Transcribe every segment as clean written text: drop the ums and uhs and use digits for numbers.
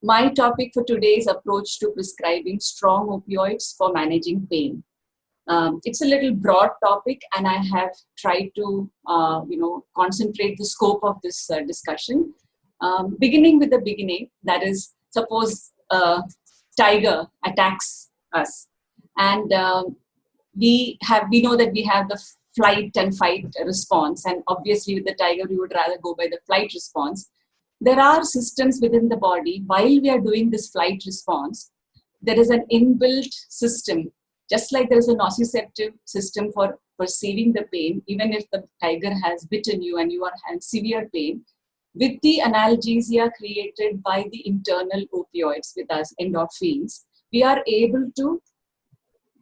My topic for today is approach to prescribing strong opioids for managing pain. It's a little broad topic, and I have tried to, concentrate the scope of this discussion. Beginning with the beginning, that is, suppose a tiger attacks us, and we know that we have the flight and fight response, and obviously with the tiger, we would rather go by the flight response. There are systems within the body while we are doing this flight response. There is an inbuilt system, just like there is a nociceptive system for perceiving the pain, even if the tiger has bitten you and you are in severe pain. With the analgesia created by the internal opioids with us, endorphins, we are able to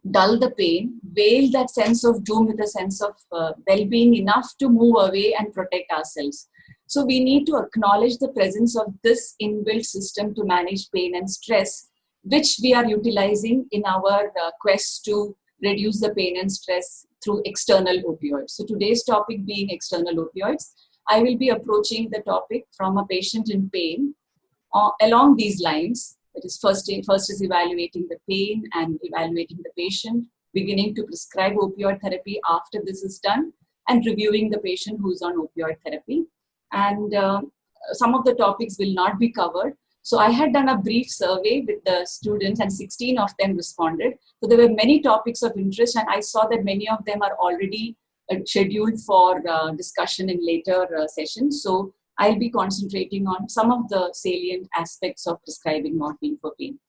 dull the pain, veil that sense of doom with a sense of well-being enough to move away and protect ourselves. So we need to acknowledge the presence of this inbuilt system to manage pain and stress, which we are utilizing in our quest to reduce the pain and stress through external opioids. So today's topic being external opioids, I will be approaching the topic from a patient in pain along these lines. That is, first is evaluating the pain and evaluating the patient, beginning to prescribe opioid therapy after this is done, and reviewing the patient who's on opioid therapy. And some of the topics will not be covered. So I had done a brief survey with the students, and 16 of them responded. So there were many topics of interest, and I saw that many of them are already scheduled for discussion in later sessions. So I'll be concentrating on some of the salient aspects of prescribing morphine for pain.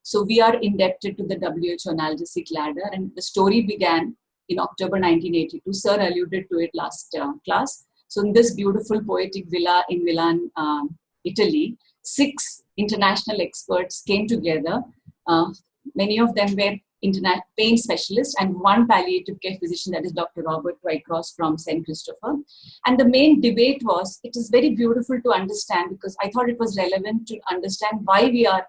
So we are indebted to the WHO analgesic ladder, and the story began in October 1982. Sir alluded to it last class. So in this beautiful poetic villa in Milan, Italy, 6 international experts came together. Many of them were pain specialists, and 1 palliative care physician, that is Dr. Robert Twycross from St. Christopher. And the main debate was, it is very beautiful to understand, because I thought it was relevant to understand why we are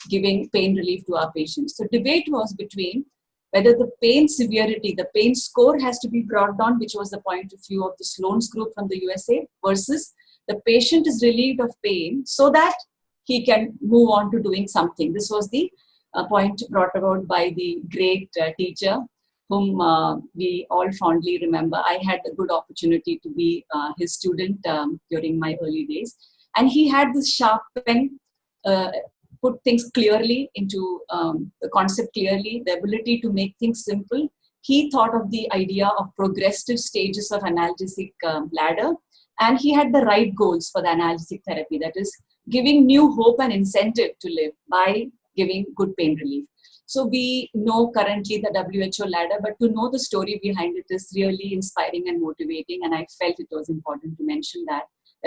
giving pain relief to our patients. So debate was between whether the pain severity, the pain score has to be brought down, which was the point of view of the Sloan's group from the USA, versus the patient is relieved of pain so that he can move on to doing something. This was the point brought about by the great teacher whom we all fondly remember. I had a good opportunity to be his student during my early days. And he had this sharp pen, put things clearly into the concept clearly, the ability to make things simple. He thought of the idea of progressive stages of analgesic ladder, and he had the right goals for the analgesic therapy, that is giving new hope and incentive to live by giving good pain relief. So we know currently the WHO ladder, but to know the story behind it is really inspiring and motivating, and I felt it was important to mention that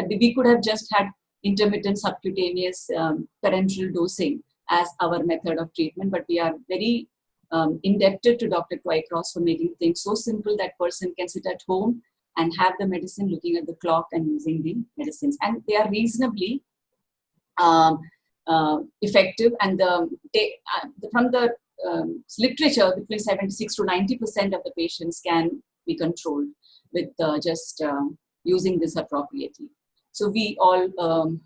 we could have just had intermittent subcutaneous parenteral dosing as our method of treatment, but we are very indebted to Dr. Twycross for making things so simple that person can sit at home and have the medicine, looking at the clock and using the medicines. And they are reasonably effective, and from the literature, between 76 to 90% of the patients can be controlled with just using this appropriately. So we all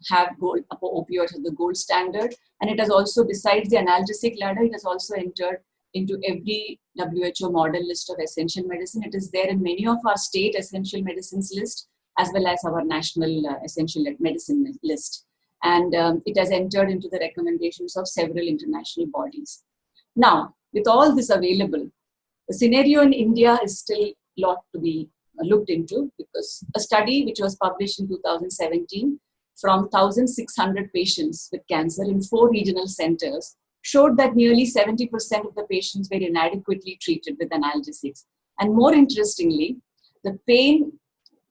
have opioids as the gold standard, and it has also, besides the analgesic ladder, it has also entered into every WHO model list of essential medicine. It is there in many of our state essential medicines list, as well as our national essential medicine list. And it has entered into the recommendations of several international bodies. Now, with all this available, the scenario in India is still a lot to be looked into, because a study which was published in 2017 from 1,600 patients with cancer in 4 regional centers showed that nearly 70% of the patients were inadequately treated with analgesics. And more interestingly, the pain,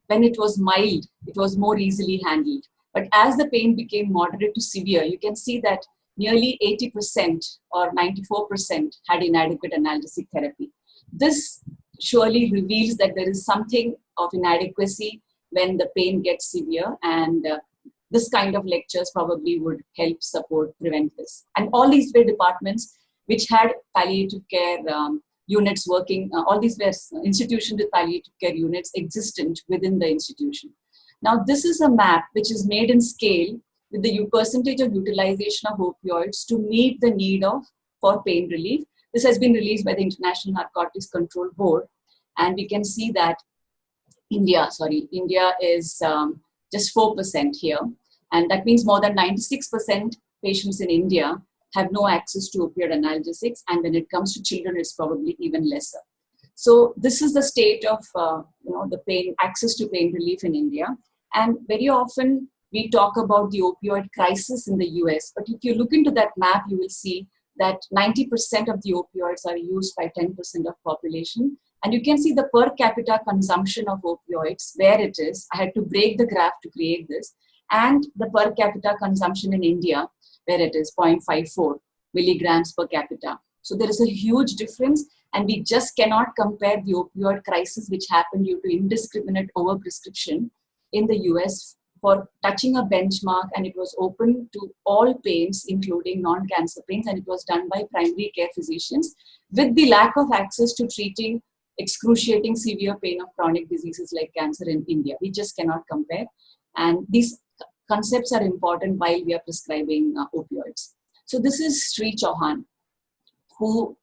when it was mild, it was more easily handled. But as the pain became moderate to severe, you can see that nearly 80% or 94% had inadequate analgesic therapy. This surely reveals that there is something of inadequacy when the pain gets severe, and this kind of lectures probably would help support, prevent this. And all these were departments which had palliative care units working, all these were institutions with palliative care units existent within the institution. Now, this is a map which is made in scale with the percentage of utilization of opioids to meet the need of for pain relief. This has been released by the International Narcotics Control Board, and we can see that India is just 4% here, and that means more than 96% patients in India have no access to opioid analgesics, and when it comes to children, it's probably even lesser. So this is the state of the pain access to pain relief in India, and very often we talk about the opioid crisis in the US. But if you look into that map, you will see that 90% of the opioids are used by 10% of population, and you can see the per capita consumption of opioids where it is. I had to break the graph to create this, and the per capita consumption in India where it is 0.54 milligrams per capita. So there is a huge difference, and we just cannot compare the opioid crisis, which happened due to indiscriminate overprescription in the US, for touching a benchmark, and it was open to all pains, including non-cancer pains, and it was done by primary care physicians with the lack of access to treating excruciating severe pain of chronic diseases like cancer in India. We just cannot compare, and these concepts are important while we are prescribing opioids. So this is Sri Chauhan, who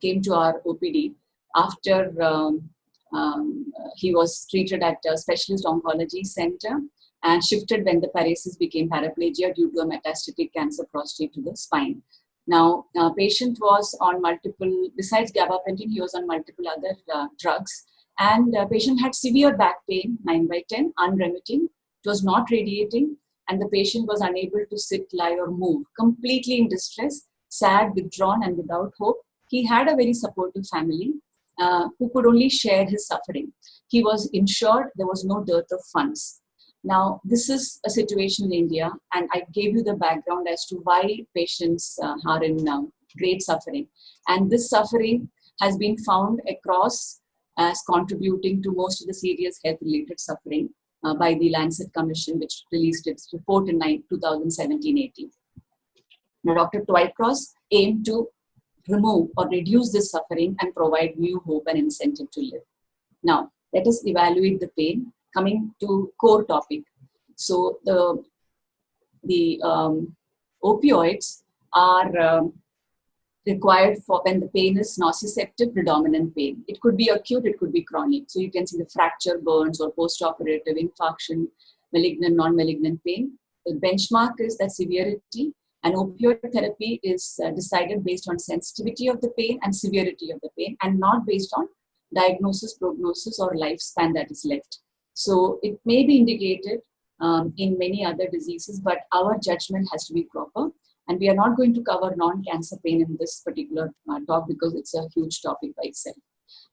came to our OPD after he was treated at a specialist oncology center and shifted when the paresis became paraplegia due to a metastatic cancer prostate to the spine. Now, patient was on multiple, besides gabapentin, he was on multiple other drugs, and patient had severe back pain, 9/10, unremitting. It was not radiating, and the patient was unable to sit, lie, or move, completely in distress, sad, withdrawn, and without hope. He had a very supportive family who could only share his suffering. He was insured, there was no dearth of funds. Now, this is a situation in India, and I gave you the background as to why patients are in great suffering. And this suffering has been found across as contributing to most of the serious health-related suffering by the Lancet Commission, which released its report in 2017-18. Now, Dr. Twycross aimed to remove or reduce this suffering and provide new hope and incentive to live. Now, let us evaluate the pain. Coming to core topic. So the opioids are required for when the pain is nociceptive predominant pain. It could be acute, it could be chronic. So you can see the fracture, burns, or post-operative infarction, malignant, non-malignant pain. The benchmark is that severity, and opioid therapy is decided based on sensitivity of the pain and severity of the pain, and not based on diagnosis, prognosis, or lifespan that is left. So it may be indicated in many other diseases, but our judgment has to be proper. And we are not going to cover non-cancer pain in this particular talk because it's a huge topic by itself.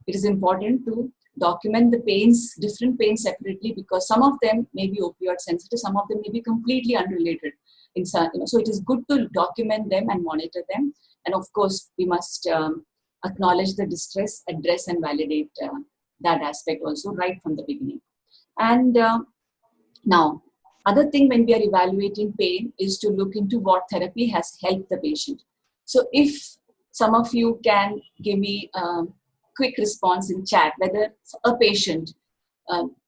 It is important to document the pains, different pains separately, because some of them may be opioid sensitive, some of them may be completely unrelated. So it is good to document them and monitor them. And of course, we must acknowledge the distress, address and validate that aspect also right from the beginning. And now, other thing when we are evaluating pain is to look into what therapy has helped the patient. So if some of you can give me a quick response in chat, whether a patient,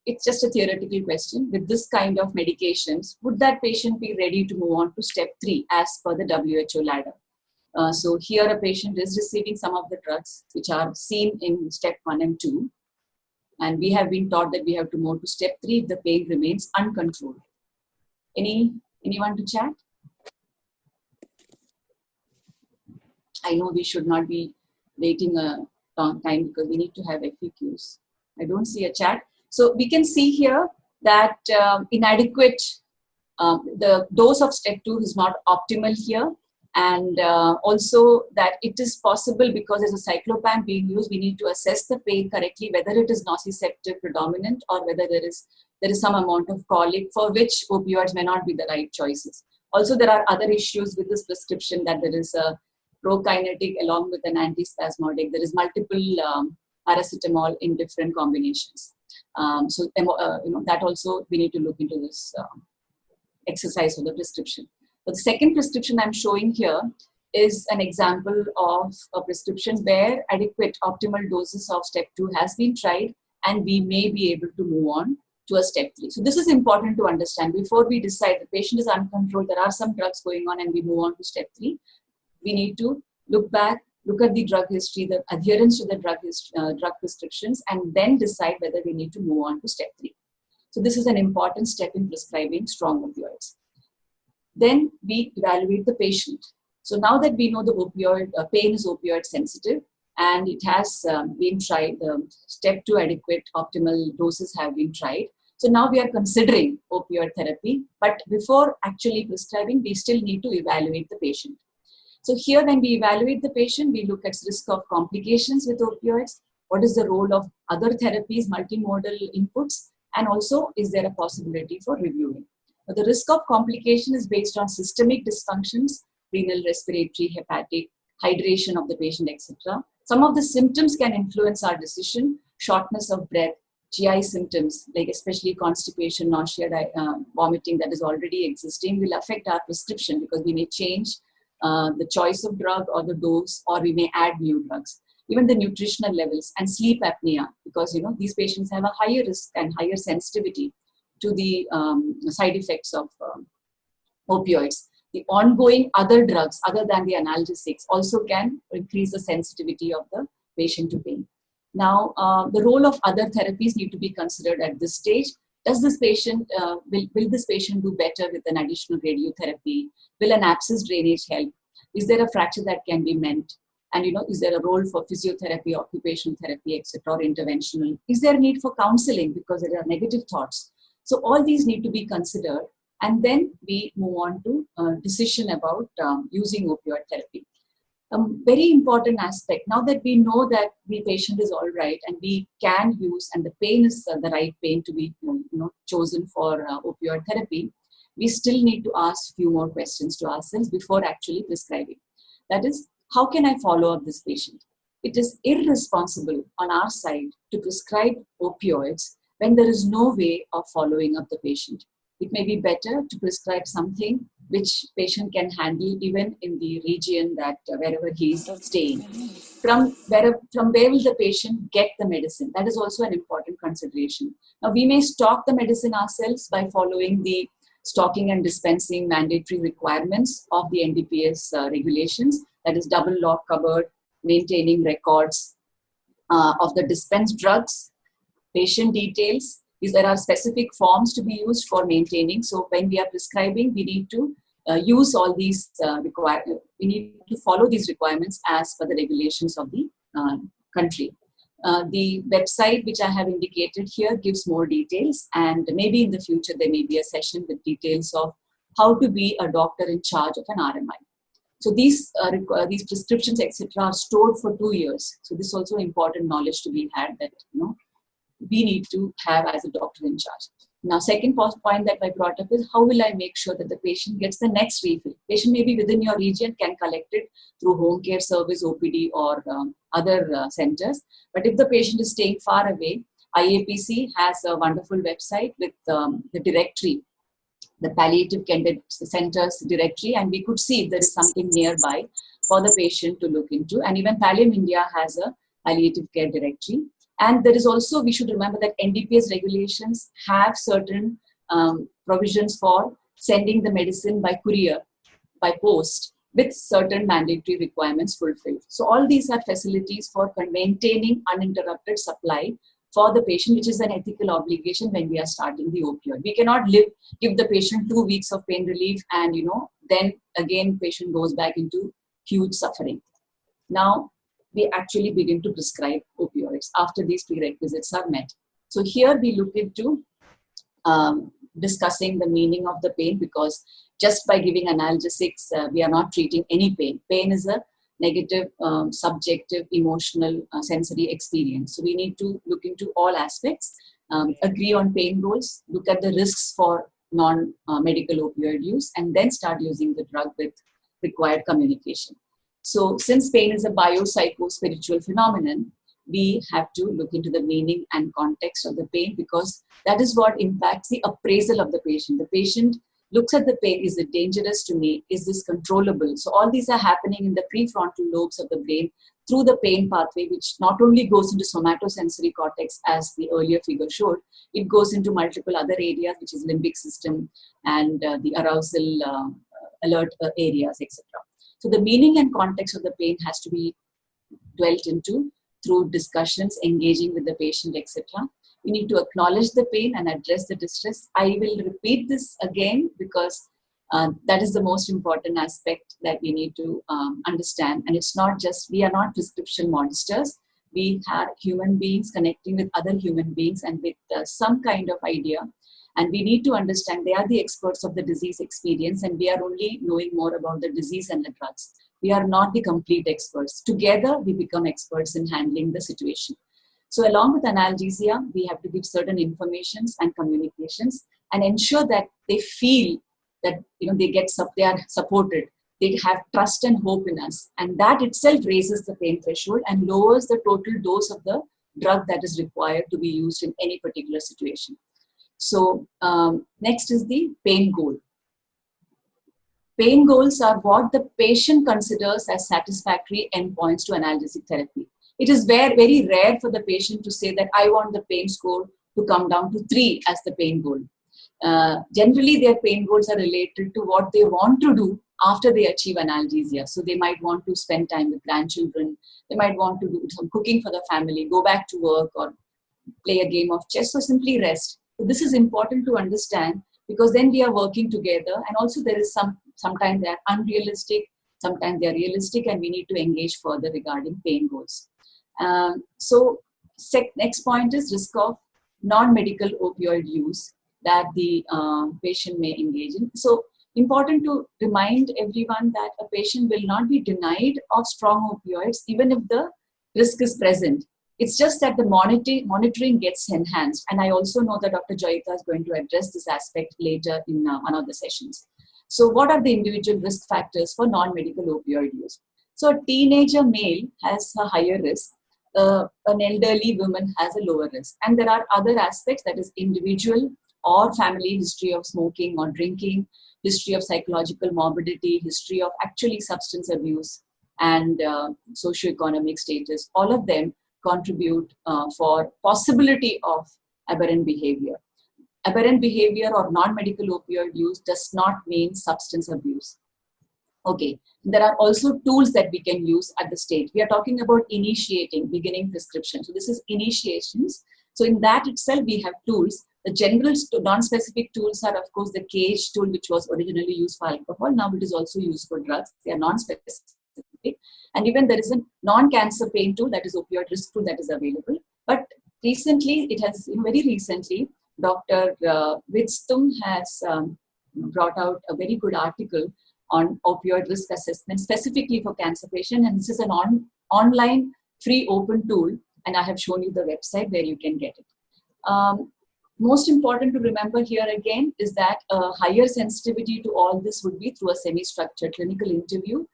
it's just a theoretical question, with this kind of medications, would that patient be ready to move on to step 3 as per the WHO ladder? So here a patient is receiving some of the drugs which are seen in step 1 and 2. And we have been taught that we have to move to step 3 if the pain remains uncontrolled. Anyone to chat? I know we should not be waiting a long time because we need to have FAQs. I don't see a chat. So we can see here that inadequate, the dose of step 2 is not optimal here. And also that it is possible, because there's a cyclopam being used, we need to assess the pain correctly, whether it is nociceptive predominant or whether there is some amount of colic, for which opioids may not be the right choices. Also, there are other issues with this prescription, that there is a prokinetic along with an antispasmodic. There is multiple paracetamol in different combinations. That also we need to look into this exercise of the prescription. But the second prescription I'm showing here is an example of a prescription where adequate optimal doses of step 2 has been tried, and we may be able to move on to a step 3. So this is important to understand. Before we decide the patient is uncontrolled, there are some drugs going on, and we move on to step 3, we need to look back, look at the drug history, the adherence to the drug prescriptions, and then decide whether we need to move on to step 3. So this is an important step in prescribing strong opioids. Then we evaluate the patient. So now that we know the opioid pain is opioid sensitive, and it has been tried, step 2 adequate optimal doses have been tried. So now we are considering opioid therapy, but before actually prescribing, we still need to evaluate the patient. So here, when we evaluate the patient, we look at risk of complications with opioids, what is the role of other therapies, multimodal inputs, and also is there a possibility for reviewing. But the risk of complication is based on systemic dysfunctions, renal, respiratory, hepatic, hydration of the patient, etc. Some of the symptoms can influence our decision: shortness of breath, GI symptoms, like especially constipation, nausea, vomiting that is already existing will affect our prescription, because we may change the choice of drug or the dose, or we may add new drugs. Even the nutritional levels and sleep apnea, because these patients have a higher risk and higher sensitivity to the side effects of opioids. The ongoing other drugs other than the analgesics also can increase the sensitivity of the patient to pain. Now, the role of other therapies need to be considered at this stage. Does this patient, will this patient do better with an additional radiotherapy? Will an abscess drainage help? Is there a fracture that can be mended? And is there a role for physiotherapy, occupational therapy, etc., or interventional? Is there a need for counseling because there are negative thoughts? So all these need to be considered, and then we move on to decision about using opioid therapy. Very important aspect, now that we know that the patient is all right and we can use, and the pain is the right pain to be chosen for opioid therapy, we still need to ask few more questions to ourselves before actually prescribing. That is, how can I follow up this patient? It is irresponsible on our side to prescribe opioids when there is no way of following up the patient. It may be better to prescribe something which patient can handle even in the region that wherever he is staying. From where will the patient get the medicine? That is also an important consideration. Now, we may stock the medicine ourselves by following the stocking and dispensing mandatory requirements of the NDPS regulations, that is double lock cupboard, maintaining records of the dispensed drugs, patient details. There are specific forms to be used for maintaining. So when we are prescribing, we need to use all these we need to follow these requirements as per the regulations of the country. The website which I have indicated here gives more details, and maybe in the future there may be a session with details of how to be a doctor in charge of an RMI. So these prescriptions, etc., are stored for 2 years. So this is also important knowledge to be had, that we need to have as a doctor in charge. Now, second point that I brought up is, how will I make sure that the patient gets the next refill? Patient may be within your region, can collect it through home care service, OPD, or other centers. But if the patient is staying far away, IAPC has a wonderful website with the directory, the palliative care centers directory, and we could see if there is something nearby for the patient to look into. And even Pallium India has a palliative care directory. And there is also, we should remember that NDPS regulations have certain provisions for sending the medicine by courier, by post, with certain mandatory requirements fulfilled. So all these are facilities for maintaining uninterrupted supply for the patient, which is an ethical obligation when we are starting the opioid. We cannot give the patient 2 weeks of pain relief and, then again patient goes back into huge suffering. Now, we actually begin to prescribe opioids after these prerequisites are met. So here we look into discussing the meaning of the pain, because just by giving analgesics, we are not treating any pain. Pain is a negative, subjective, emotional, sensory experience. So we need to look into all aspects, agree on pain goals, look at the risks for non-medical opioid use, and then start using the drug with required communication. So since pain is a biopsycho-spiritual phenomenon, we have to look into the meaning and context of the pain, because that is what impacts the appraisal of the patient. The patient looks at the pain. Is it dangerous to me? Is this controllable? So all these are happening in the prefrontal lobes of the brain through the pain pathway, which not only goes into somatosensory cortex, as the earlier figure showed, it goes into multiple other areas, which is limbic system and the arousal alert areas, etc. So the meaning and context of the pain has to be dwelt into through discussions, engaging with the patient, etc. We need to acknowledge the pain and address the distress. I will repeat this again because that is the most important aspect that we need to understand. And it's not just, we are not prescription monsters. We are human beings connecting with other human beings and with some kind of idea. And we need to understand they are the experts of the disease experience, and we are only knowing more about the disease and the drugs. We are not the complete experts. Together, we become experts in handling the situation. So along with analgesia, we have to give certain informations and communications and ensure that they feel that they are supported. They have trust and hope in us. And that itself raises the pain threshold and lowers the total dose of the drug that is required to be used in any particular situation. So next is the pain goal. Pain goals are what the patient considers as satisfactory endpoints to analgesic therapy. It is very, very rare for the patient to say that I want the pain score to come down to 3 as the pain goal. Generally, their pain goals are related to what they want to do after they achieve analgesia. So they might want to spend time with grandchildren. They might want to do some cooking for the family, go back to work, or play a game of chess, or simply rest. So this is important to understand because then we are working together. And also there is sometimes they are unrealistic, sometimes they are realistic, and we need to engage further regarding pain goals. Next point is risk of non-medical opioid use that the patient may engage in. So important to remind everyone that a patient will not be denied of strong opioids even if the risk is present. It's just that the monitoring gets enhanced. And I also know that Dr. Joyita is going to address this aspect later in one of the sessions. So what are the individual risk factors for non-medical opioid use? So a teenager male has a higher risk. An elderly woman has a lower risk. And there are other aspects, that is individual or family history of smoking or drinking, history of psychological morbidity, history of actually substance abuse, and socioeconomic status. All of them contribute for possibility of aberrant behavior. Aberrant behavior or non-medical opioid use does not mean substance abuse. Okay, there are also tools that we can use at the stage. We are talking about beginning prescription. So this is initiations. So in that itself, we have tools. The general non-specific tools are, of course, the CAGE tool, which was originally used for alcohol. Now it is also used for drugs. They are non-specific. And even there is a non-cancer pain tool, that is opioid risk tool, that is available. But recently, very recently, Dr. Widstum has brought out a very good article on opioid risk assessment specifically for cancer patients. And this is an online free open tool. And I have shown you the website where you can get it. Most important to remember here again is that a higher sensitivity to all this would be through a semi-structured clinical interview,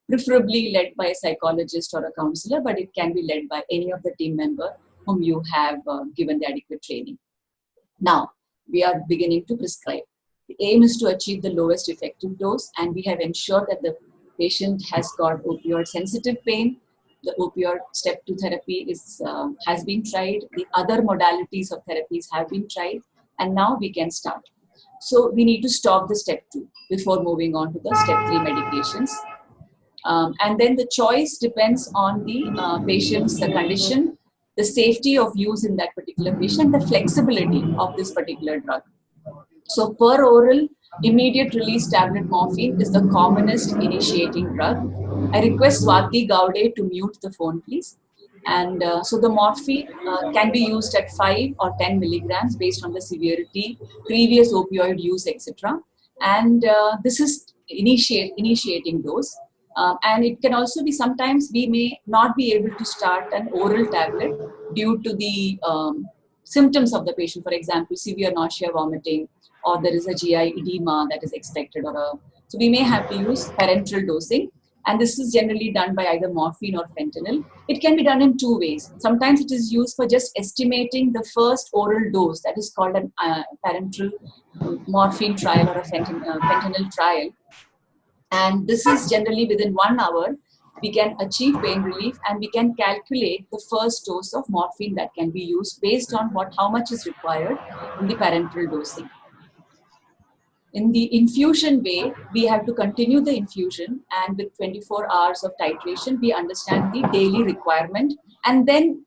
preferably led by a psychologist or a counselor, but it can be led by any of the team member whom you have given the adequate training. Now, we are beginning to prescribe. The aim is to achieve the lowest effective dose, and we have ensured that the patient has got opioid sensitive pain. The opioid step 2 therapy has been tried. The other modalities of therapies have been tried, and now we can start. So we need to stop the step 2 before moving on to the step 3 medications. And then the choice depends on the patient's condition, the safety of use in that particular patient, the flexibility of this particular drug. So per oral, immediate release tablet morphine is the commonest initiating drug. I request Swati Gaude to mute the phone, please. And so the morphine can be used at 5 or 10 milligrams based on the severity, previous opioid use, etc. And this is initiating dose. And it can also be, sometimes we may not be able to start an oral tablet due to the symptoms of the patient. For example, severe nausea, vomiting, or there is a GI edema that is expected, so we may have to use parenteral dosing. And this is generally done by either morphine or fentanyl. It can be done in two ways. Sometimes it is used for just estimating the first oral dose, that is called an parenteral morphine trial or a fentanyl trial. And this is generally within 1 hour, we can achieve pain relief and we can calculate the first dose of morphine that can be used based on how much is required in the parenteral dosing. In the infusion way, we have to continue the infusion, and with 24 hours of titration, we understand the daily requirement and then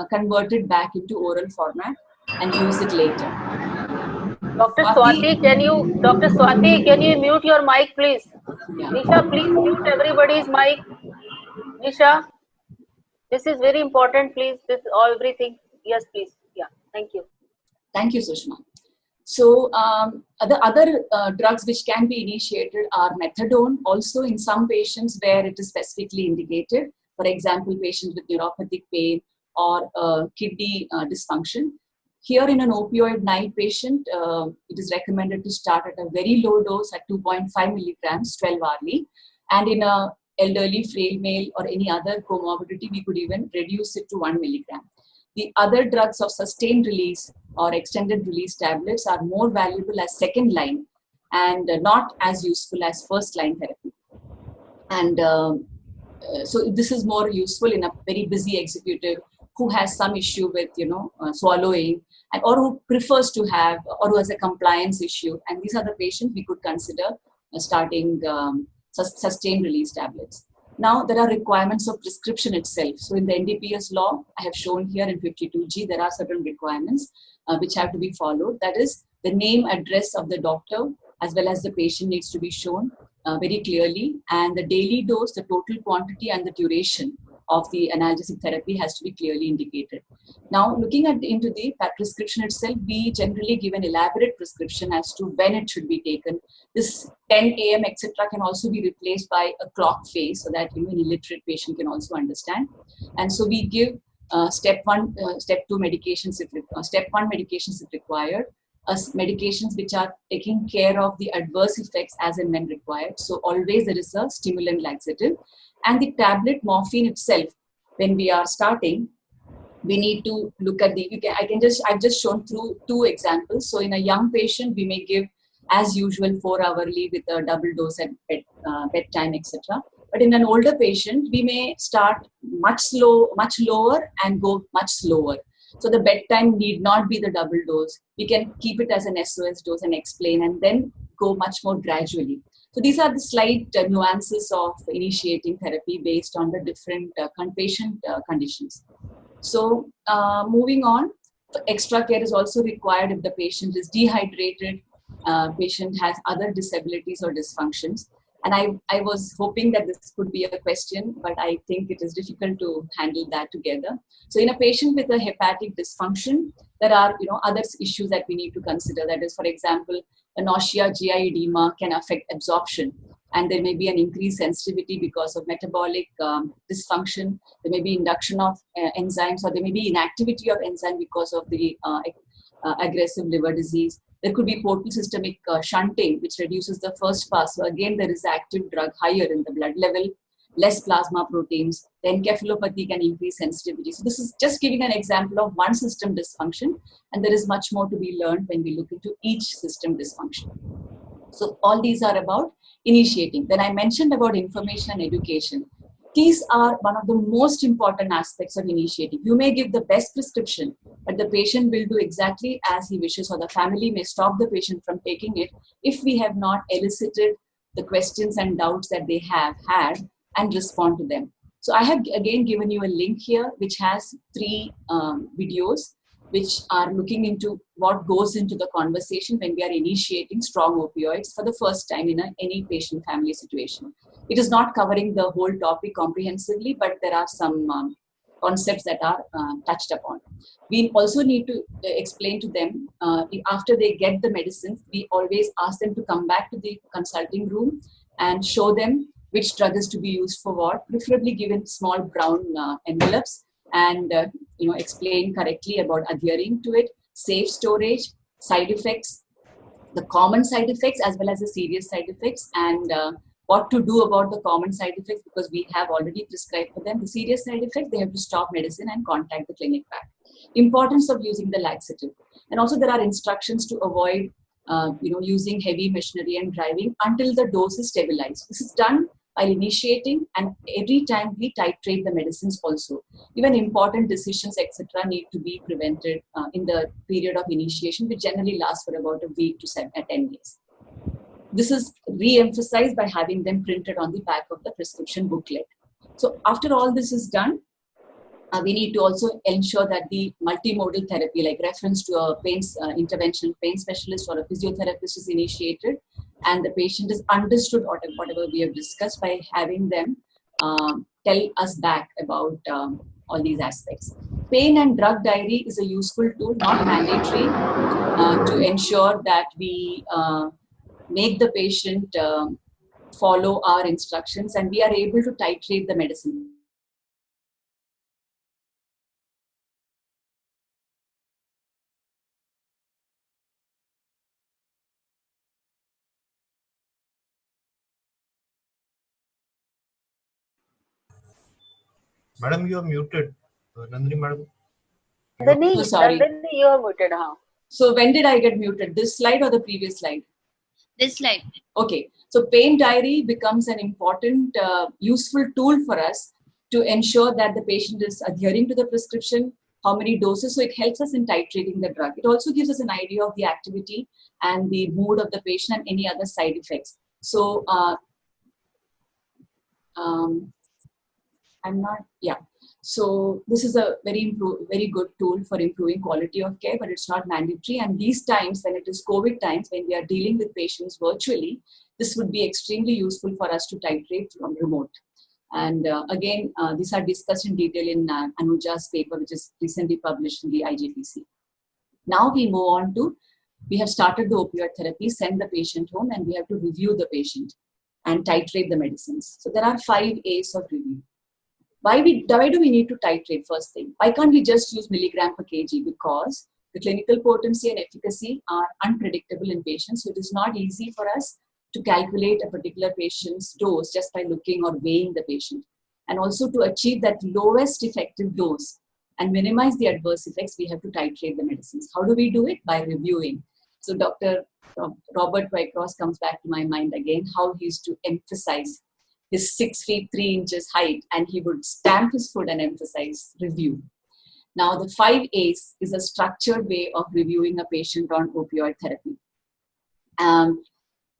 convert it back into oral format and use it later. Dr. Swati, can you mute your mic, please? Yeah. Nisha, please mute everybody's mic. Nisha, this is very important, please. This everything. Yes, please. Yeah, thank you. Thank you, Sushma. So the other drugs which can be initiated are methadone, also in some patients where it is specifically indicated. For example, patients with neuropathic pain or kidney dysfunction. Here in an opioid naive patient, it is recommended to start at a very low dose at 2.5 milligrams 12 hourly. And in a elderly, frail male or any other comorbidity, we could even reduce it to 1 milligram. The other drugs of sustained release or extended release tablets are more valuable as second line and not as useful as first line therapy. And so this is more useful in a very busy executive who has some issue with, swallowing, and or who prefers to have, or who has a compliance issue. And these are the patients we could consider starting sustained release tablets. Now, there are requirements of prescription itself. So in the NDPS law, I have shown here in 52G, there are certain requirements which have to be followed. That is, the name, address of the doctor, as well as the patient needs to be shown very clearly. And the daily dose, the total quantity, and the duration of the analgesic therapy has to be clearly indicated. Now, looking into the prescription itself, we generally give an elaborate prescription as to when it should be taken. This 10 a.m. etc. can also be replaced by a clock phase so that an illiterate patient can also understand. And so we give step 1, step 2 medications step 1 medications if required, medications which are taking care of the adverse effects as and when required. So always there is a stimulant laxative. And the tablet morphine itself, when we are starting, we need to look at I've just shown through 2 examples. So in a young patient, we may give as usual 4 hourly with a double dose at bedtime, etc. But in an older patient, we may start much lower and go much slower. So the bedtime need not be the double dose. We can keep it as an SOS dose and explain, and then go much more gradually. So these are the slight nuances of initiating therapy based on the different patient conditions. So moving on, extra care is also required if the patient is dehydrated, patient has other disabilities or dysfunctions. And I was hoping that this could be a question, but I think it is difficult to handle that together. So in a patient with a hepatic dysfunction, there are other issues that we need to consider. That is, for example, a nausea, GI edema can affect absorption. And there may be an increased sensitivity because of metabolic dysfunction. There may be induction of enzymes, or there may be inactivity of enzyme because of the aggressive liver disease. There could be portal systemic shunting, which reduces the first pass. So again, there is active drug higher in the blood level, less plasma proteins. The encephalopathy can increase sensitivity. So this is just giving an example of one system dysfunction, and there is much more to be learned when we look into each system dysfunction. So all these are about initiating. Then I mentioned about information and education. These are one of the most important aspects of initiating. You may give the best prescription, but the patient will do exactly as he wishes, or the family may stop the patient from taking it if we have not elicited the questions and doubts that they have had and respond to them. So I have again given you a link here which has 3 videos which are looking into what goes into the conversation when we are initiating strong opioids for the first time in any patient family situation. It is not covering the whole topic comprehensively, but there are some concepts that are touched upon. We also need to explain to them, after they get the medicines, we always ask them to come back to the consulting room and show them which drug is to be used for what, preferably given small brown envelopes, and explain correctly about adhering to it, safe storage, side effects, the common side effects as well as the serious side effects, and what to do about the common side effects, because we have already prescribed for them. The serious side effects, they have to stop medicine and contact the clinic back. Importance of using the laxative. And also there are instructions to avoid using heavy machinery and driving until the dose is stabilized. This is done while initiating, and every time we titrate the medicines also. Even important decisions, etc., need to be prevented in the period of initiation, which generally lasts for about a week to 10 days. This is re-emphasized by having them printed on the back of the prescription booklet. So after all this is done, we need to also ensure that the multimodal therapy, like reference to a intervention pain specialist or a physiotherapist, is initiated, and the patient is understood whatever we have discussed by having them tell us back about all these aspects. Pain and drug diary is a useful tool, not mandatory, to ensure that we make the patient follow our instructions and we are able to titrate the medicine. Madam, you are muted. Nandini, madam. Nandini, sorry. Nandini, you are muted. Huh? So when did I get muted? This slide or the previous slide? This slide. Okay. So pain diary becomes an important, useful tool for us to ensure that the patient is adhering to the prescription, how many doses. So it helps us in titrating the drug. It also gives us an idea of the activity and the mood of the patient and any other side effects. So So this is a very good tool for improving quality of care, but it's not mandatory. And these times, when it is COVID times, when we are dealing with patients virtually, this would be extremely useful for us to titrate from remote. And again, these are discussed in detail in Anuja's paper, which is recently published in the IJPC. Now we move on to, we have started the opioid therapy, send the patient home, and we have to review the patient and titrate the medicines. So there are 5 A's of review. Why do we need to titrate? First thing, why can't we just use milligram per kg? Because the clinical potency and efficacy are unpredictable in patients. So it is not easy for us to calculate a particular patient's dose just by looking or weighing the patient. And also to achieve that lowest effective dose and minimize the adverse effects, we have to titrate the medicines. How do we do it? By reviewing. So Dr. Robert Wycross comes back to my mind again, how he used to emphasize his 6 feet 3 inches height, and he would stamp his foot and emphasize review. Now, the 5 A's is a structured way of reviewing a patient on opioid therapy.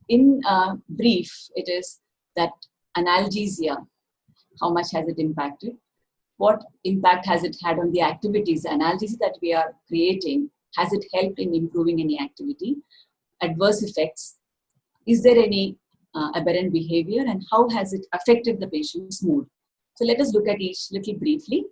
In brief, it is that analgesia, how much has it impacted? What impact has it had on the activities? The analgesia that we are creating, has it helped in improving any activity? Adverse effects, is there any aberrant behavior, and how has it affected the patient's mood? So let us look at each little briefly.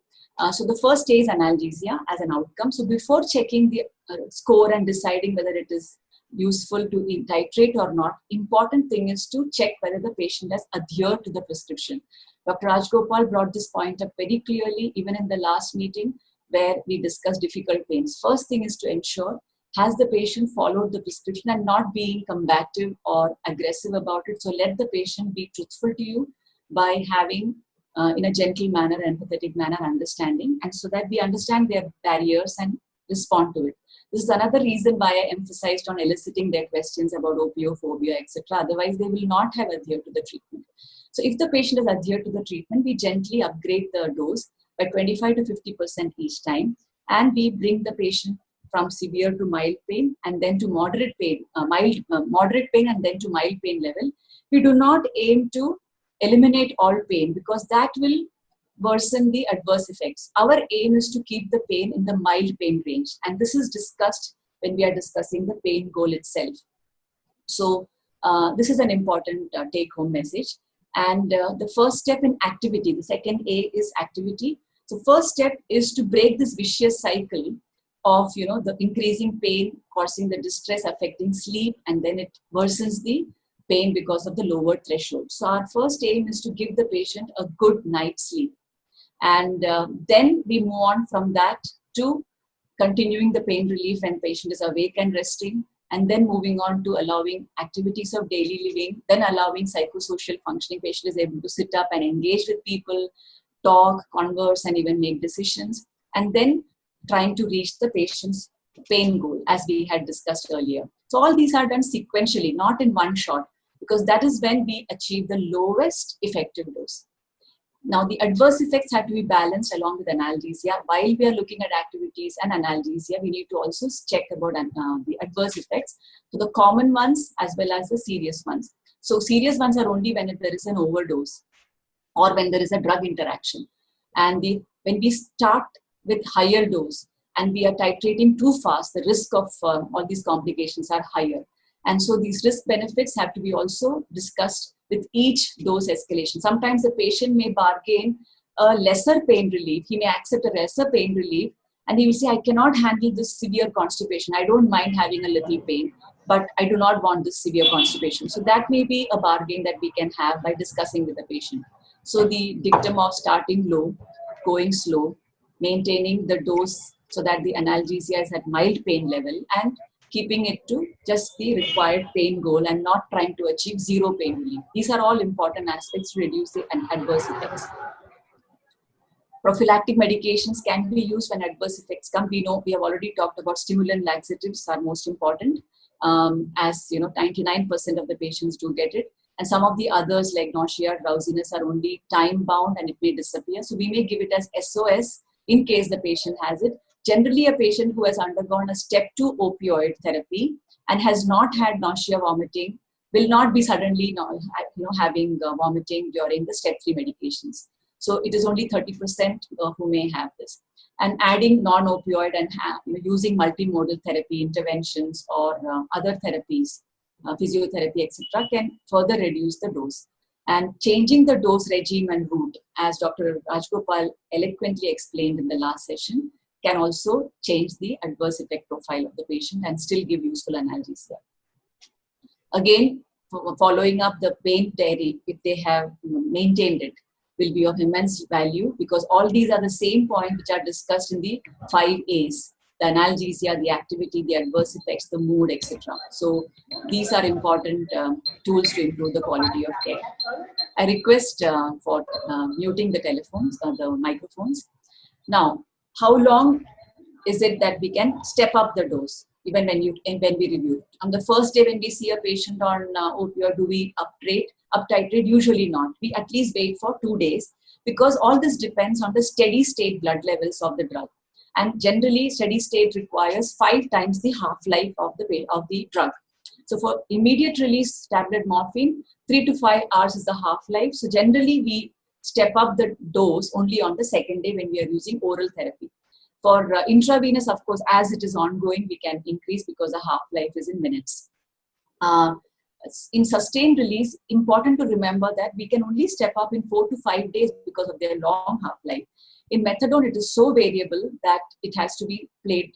So the first stage is analgesia as an outcome. So before checking the score and deciding whether it is useful to titrate or not, important thing is to check whether the patient has adhered to the prescription. Dr. Rajgopal brought this point up very clearly even in the last meeting where we discussed difficult pains. First thing is to ensure, has the patient followed the prescription and not being combative or aggressive about it? So let the patient be truthful to you by having, in a gentle manner, empathetic manner, understanding, and so that we understand their barriers and respond to it. This is another reason why I emphasized on eliciting their questions about opiophobia, etc. Otherwise, they will not have adhered to the treatment. So if the patient has adhered to the treatment, we gently upgrade the dose by 25 to 50% each time, and we bring the patient from severe to mild pain and then to moderate pain, moderate pain and then to mild pain level. We do not aim to eliminate all pain because that will worsen the adverse effects. Our aim is to keep the pain in the mild pain range, and this is discussed when we are discussing the pain goal itself. So this is an important take-home message. And the first step in activity, the second A is activity. So first step is to break this vicious cycle of the increasing pain causing the distress, affecting sleep, and then it worsens the pain because of the lower threshold. So our first aim is to give the patient a good night's sleep, and then we move on from that to continuing the pain relief when patient is awake and resting, and then moving on to allowing activities of daily living, then allowing psychosocial functioning. Patient is able to sit up and engage with people, talk, converse, and even make decisions, and then trying to reach the patient's pain goal, as we had discussed earlier. So all these are done sequentially, not in one shot, because that is when we achieve the lowest effective dose. Now, the adverse effects have to be balanced along with analgesia. While we are looking at activities and analgesia, we need to also check about the adverse effects. So the common ones as well as the serious ones. So serious ones are only when there is an overdose or when there is a drug interaction. And when we start with higher dose and we are titrating too fast, the risk of all these complications are higher. And so these risk benefits have to be also discussed with each dose escalation. Sometimes the patient may bargain a lesser pain relief. He may accept a lesser pain relief and he will say, I cannot handle this severe constipation. I don't mind having a little pain, but I do not want this severe constipation. So that may be a bargain that we can have by discussing with the patient. So the dictum of starting low, going slow, maintaining the dose so that the analgesia is at mild pain level, and keeping it to just the required pain goal and not trying to achieve zero pain relief. These are all important aspects to reduce the adverse effects. Prophylactic medications can be used when adverse effects come. We know we have already talked about stimulant laxatives are most important, as you know, 99% of the patients do get it. And some of the others like nausea, drowsiness are only time bound and it may disappear. So we may give it as SOS in case the patient has it. Generally, a patient who has undergone a step 2 opioid therapy and has not had nausea, vomiting will not be suddenly having vomiting during the step 3 medications. So it is only 30% who may have this. And adding non-opioid and using multimodal therapy interventions or other therapies, physiotherapy, etc., can further reduce the dose. And changing the dose regime and route, as Dr. Rajgopal eloquently explained in the last session, can also change the adverse effect profile of the patient and still give useful analgesia. Again, following up the pain diary, if they have maintained it, will be of immense value, because all these are the same points which are discussed in the 5 A's: the analgesia, the activity, the adverse effects, the mood, etc. So these are important tools to improve the quality of care. I request for muting the telephones or the microphones. Now, how long is it that we can step up the dose, even when we review it? On the first day when we see a patient on opioid, do we up-titrate? Usually not. We at least wait for 2 days, because all this depends on the steady state blood levels of the drug. And generally, steady state requires 5 times the half-life of the drug. So for immediate release tablet morphine, 3 to 5 hours is the half-life. So generally, we step up the dose only on the second day when we are using oral therapy. For intravenous, of course, as it is ongoing, we can increase because the half-life is in minutes. In sustained release, important to remember that we can only step up in 4 to 5 days because of their long half-life. In methadone, it is so variable that it has to be played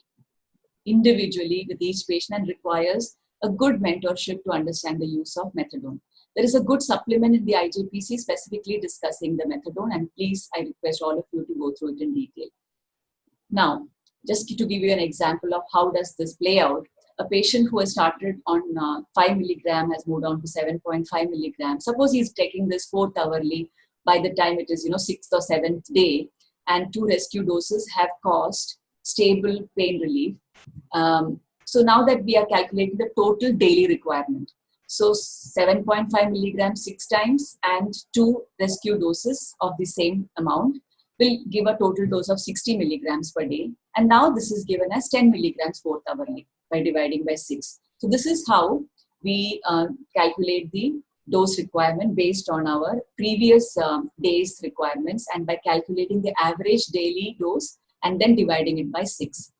individually with each patient and requires a good mentorship to understand the use of methadone. There is a good supplement in the IJPC specifically discussing the methadone, and please, I request all of you to go through it in detail. Now, just to give you an example of how does this play out, a patient who has started on 5 milligram has moved on to 7.5 milligrams. Suppose he's taking this 4th hourly. By the time it is 6th or 7th day, and 2 rescue doses have caused stable pain relief. So now that we are calculating the total daily requirement, so 7.5 milligrams 6 times and 2 rescue doses of the same amount will give a total dose of 60 milligrams per day. And now this is given as 10 milligrams 4th hourly by dividing by 6. So this is how we calculate the dose requirement based on our previous day's requirements, and by calculating the average daily dose and then dividing it by 6.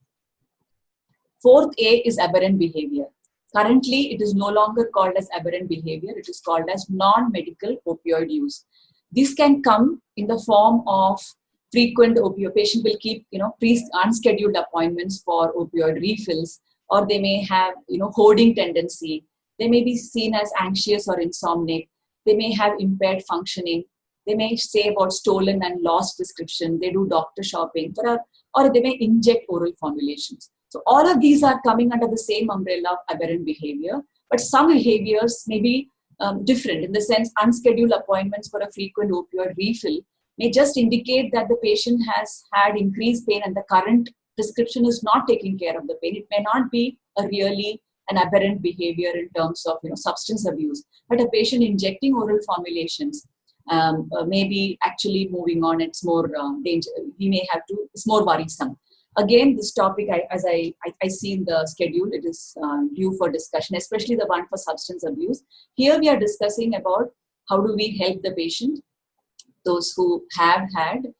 4th A is aberrant behavior. Currently, it is no longer called as aberrant behavior. It is called as non-medical opioid use. This can come in the form of frequent opioid. Patient will keep, unscheduled appointments for opioid refills, or they may have, hoarding tendency. They may be seen as anxious or insomniac. They may have impaired functioning. They may say about stolen and lost prescription. They do doctor shopping, or they may inject oral formulations. So all of these are coming under the same umbrella of aberrant behavior, but some behaviors may be different. In the sense, unscheduled appointments for a frequent opioid refill may just indicate that the patient has had increased pain and the current prescription is not taking care of the pain. It may not be an aberrant behavior in terms of substance abuse, but a patient injecting oral formulations may be actually moving on. It's more danger. He may have to. It's more worrisome. Again, this topic, as I see in the schedule, it is due for discussion, especially the one for substance abuse. Here we are discussing about how do we help the patient, those who have had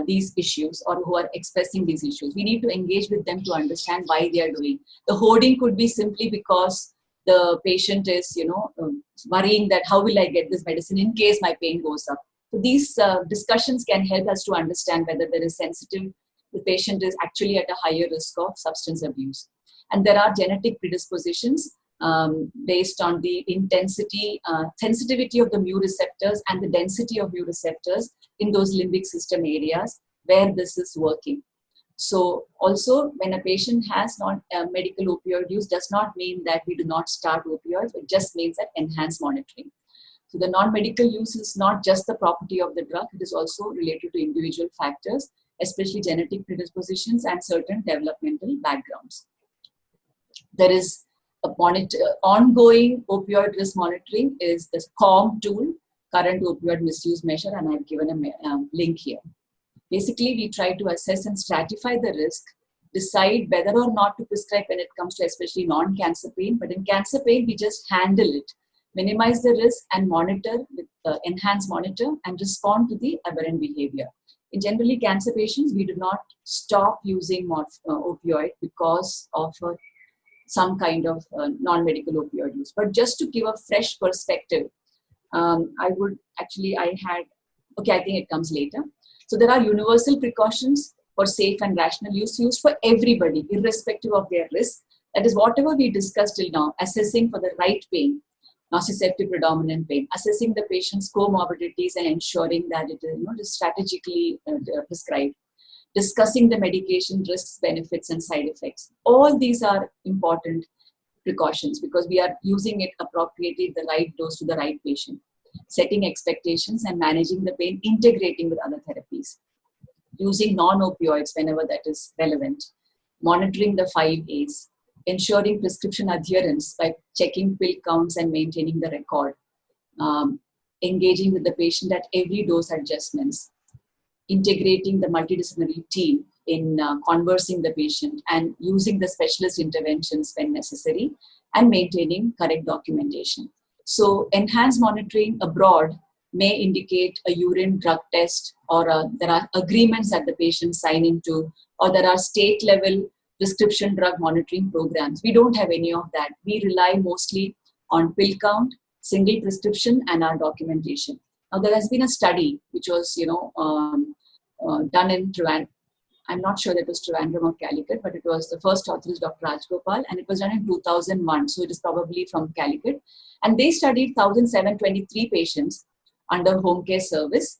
these issues or who are expressing these issues. We need to engage with them to understand why they are doing. The hoarding could be simply because the patient is, worrying that how will I get this medicine in case my pain goes up. So these discussions can help us to understand whether there is the patient is actually at a higher risk of substance abuse. And there are genetic predispositions based on the sensitivity of the mu receptors and the density of mu receptors in those limbic system areas where this is working. So also, when a patient has non-medical opioid use, does not mean that we do not start opioids. It just means that enhanced monitoring. So the non-medical use is not just the property of the drug. It is also related to individual factors, especially genetic predispositions and certain developmental backgrounds. There is a ongoing opioid risk monitoring is the COM tool, current opioid misuse measure, and I've given a link here. Basically, we try to assess and stratify the risk, decide whether or not to prescribe when it comes to especially non-cancer pain. But in cancer pain, we just handle it, minimize the risk and monitor with enhanced monitor and respond to the aberrant behavior. In generally cancer patients, we do not stop using opioid because of some kind of non-medical opioid use. But just to give a fresh perspective, I think it comes later. So there are universal precautions for safe and rational use for everybody, irrespective of their risk. That is whatever we discussed till now, assessing for the right pain, nociceptive predominant pain, assessing the patient's comorbidities and ensuring that it is strategically prescribed, discussing the medication risks, benefits, and side effects. All these are important precautions because we are using it appropriately, the right dose to the right patient, setting expectations and managing the pain, integrating with other therapies, using non-opioids whenever that is relevant, monitoring the 5 A's, ensuring prescription adherence by checking pill counts and maintaining the record, engaging with the patient at every dose adjustments, integrating the multidisciplinary team in conversing the patient and using the specialist interventions when necessary, and maintaining correct documentation. So enhanced monitoring abroad may indicate a urine drug test, or there are agreements that the patient sign into, or there are state level prescription drug monitoring programs. We don't have any of that. We rely mostly on pill count, single prescription, and our documentation. Now there has been a study which was done in Trivandrum. I'm not sure that it was Trivandrum or Calicut, but it was the first author is Dr. Rajgopal, and it was done in 2001. So it is probably from Calicut. And they studied 1,723 patients under home care service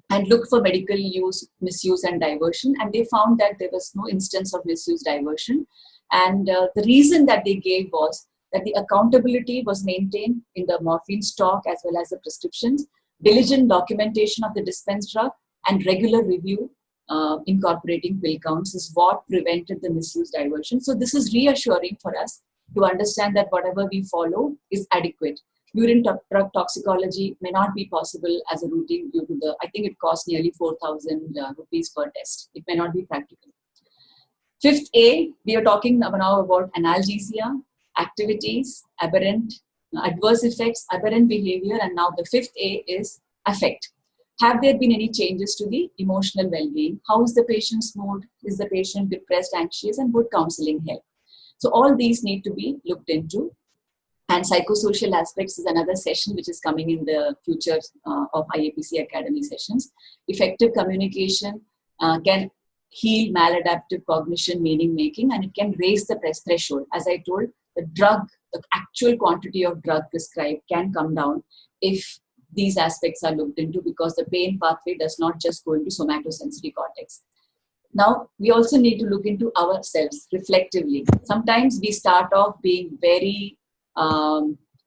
and looked for medical use, misuse, and diversion. And they found that there was no instance of misuse, diversion. And the reason that they gave was that the accountability was maintained in the morphine stock as well as the prescriptions, diligent documentation of the dispensed drug, and regular review incorporating pill counts is what prevented the misuse, diversion. So this is reassuring for us to understand that whatever we follow is adequate. Urine drug toxicology may not be possible as a routine due to I think it costs nearly 4,000 rupees per test. It may not be practical. 5th A, we are talking now about analgesia, activities, aberrant, adverse effects, aberrant behavior, and now the 5th A is affect. Have there been any changes to the emotional well-being? How is the patient's mood? Is the patient depressed, anxious, and would counseling help? So all these need to be looked into. And psychosocial aspects is another session which is coming in the future of IAPC Academy sessions. Effective communication can heal maladaptive cognition, meaning making, and it can raise the threshold. As I told, the actual quantity of drug prescribed can come down if these aspects are looked into, because the pain pathway does not just go into somatosensory cortex. Now, we also need to look into ourselves reflectively. Sometimes we start off being very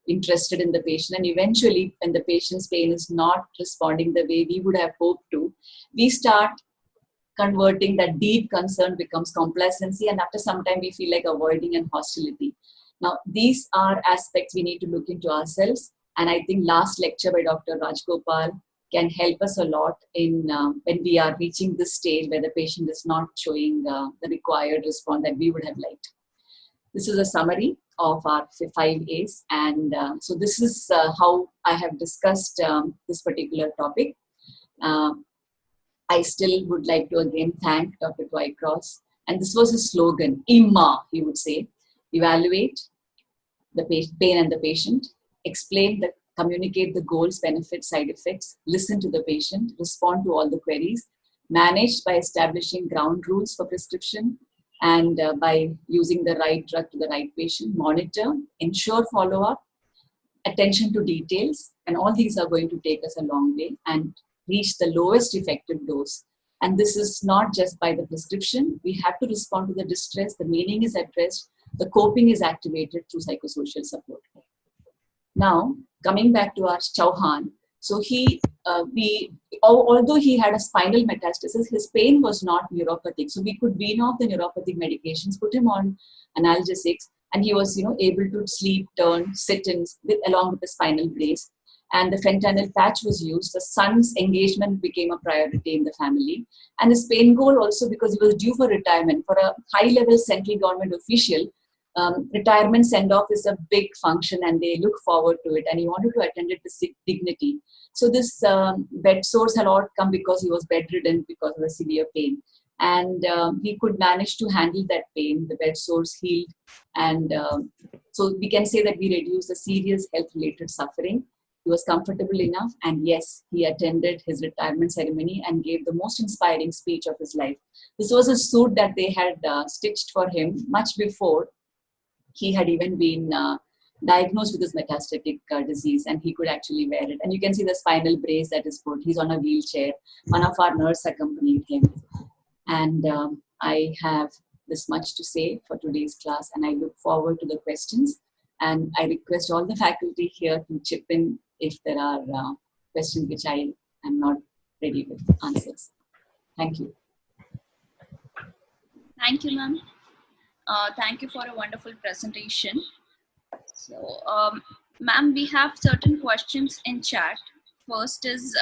interested in the patient, and eventually, when the patient's pain is not responding the way we would have hoped to, we start converting that deep concern becomes complacency, and after some time, we feel like avoiding and hostility. Now, these are aspects we need to look into ourselves, and I think last lecture by Dr. Rajgopal can help us a lot in when we are reaching this stage where the patient is not showing the required response that we would have liked. This is a summary of our 5 A's, and so this is how I have discussed this particular topic. I still would like to again thank Dr. Twycross, and this was his slogan, IMMA, he would say: evaluate the pain and the patient, explain the communicate the goals, benefits, side effects, listen to the patient, respond to all the queries, managed by establishing ground rules for prescription and by using the right drug to the right patient, monitor, ensure follow-up, attention to details, and all these are going to take us a long way and reach the lowest effective dose. And this is not just by the prescription. We have to respond to the distress, the meaning is addressed, the coping is activated through psychosocial support. Now, coming back to our Chauhan, so although he had a spinal metastasis, his pain was not neuropathic. So we could wean off the neuropathic medications, put him on analgesics, and he was, able to sleep, turn, sit in along with the spinal brace. And the fentanyl patch was used. The son's engagement became a priority in the family. And his pain goal also, because he was due for retirement, for a high-level central government official, retirement send-off is a big function and they look forward to it, and he wanted to attend it with dignity. So this bed sores had all come because he was bedridden because of the severe pain. And he could manage to handle that pain. The bed sores healed. And so we can say that we reduced the serious health-related suffering. He was comfortable enough, and yes, he attended his retirement ceremony and gave the most inspiring speech of his life. This was a suit that they had stitched for him much before he had even been diagnosed with this metastatic disease, and he could actually wear it. And you can see the spinal brace that is put. He's on a wheelchair. One of our nurses accompanied him. And I have this much to say for today's class, and I look forward to the questions. And I request all the faculty here to chip in if there are questions which I am not ready with answers. Thank you. Thank you, ma'am. Thank you for a wonderful presentation. So, ma'am, we have certain questions in chat. First is,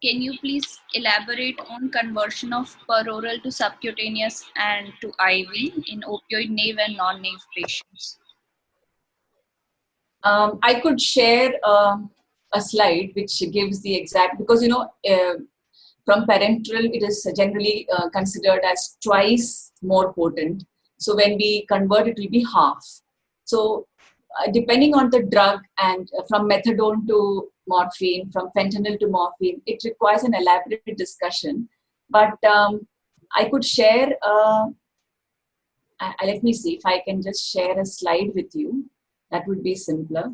can you please elaborate on conversion of peroral to subcutaneous and to IV in opioid naive and non-naive patients? I could share a slide which gives the exact, because from parenteral it is generally considered as twice more potent. So when we convert, it will be half. So depending on the drug, and from methadone to morphine, from fentanyl to morphine, it requires an elaborate discussion. But I could share, let me see if I can just share a slide with you. That would be simpler.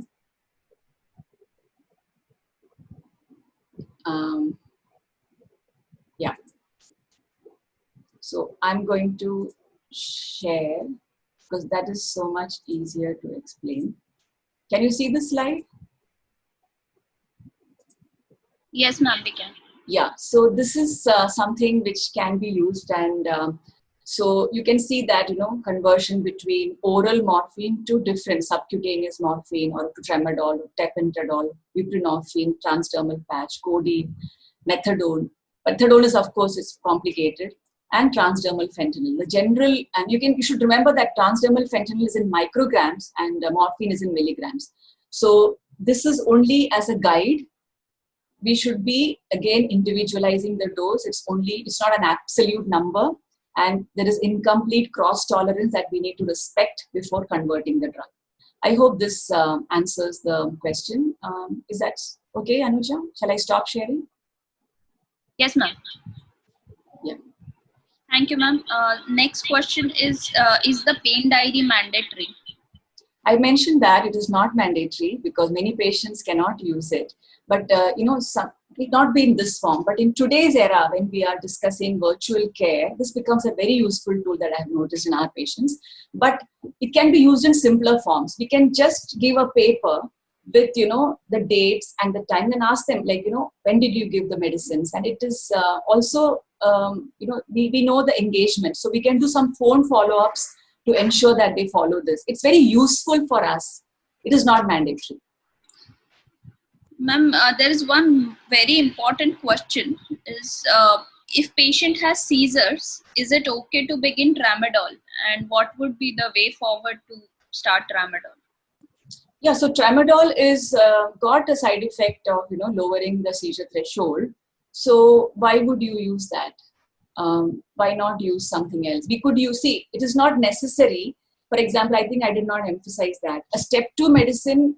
Yeah. So I'm going to share, because that is so much easier to explain. Can you see the slide? Yes, ma'am, we can. Yeah, so this is something which can be used, and so you can see that, conversion between oral morphine to different subcutaneous morphine, or to tramadol, tapentadol, buprenorphine, transdermal patch, codeine, methadone. Methadone is, of course, it's complicated, and transdermal fentanyl. The general, and you should remember that transdermal fentanyl is in micrograms and morphine is in milligrams. So this is only as a guide. We should be, again, individualizing the dose. It's not an absolute number. And there is incomplete cross tolerance that we need to respect before converting the drug. I hope this answers the question. Is that okay, Anuja? Shall I stop sharing? Yes, ma'am. Yeah. Thank you, ma'am. Next question is the pain diary mandatory? I mentioned that it is not mandatory because many patients cannot use it. But, it not be in this form, but in today's era, when we are discussing virtual care, this becomes a very useful tool that I have noticed in our patients. But it can be used in simpler forms. We can just give a paper with, the dates and the time, and ask them, like, when did you give the medicines? And it is also, we know the engagement. So we can do some phone follow-ups to ensure that they follow this. It's very useful for us. It is not mandatory. Ma'am, there is one very important question is if patient has seizures, is it okay to begin tramadol? And what would be the way forward to start tramadol? Yeah, so tramadol is got a side effect of, lowering the seizure threshold. So why would you use that? Why not use something else? We could use, it is not necessary. For example, I think I did not emphasize that. A step 2 medicine,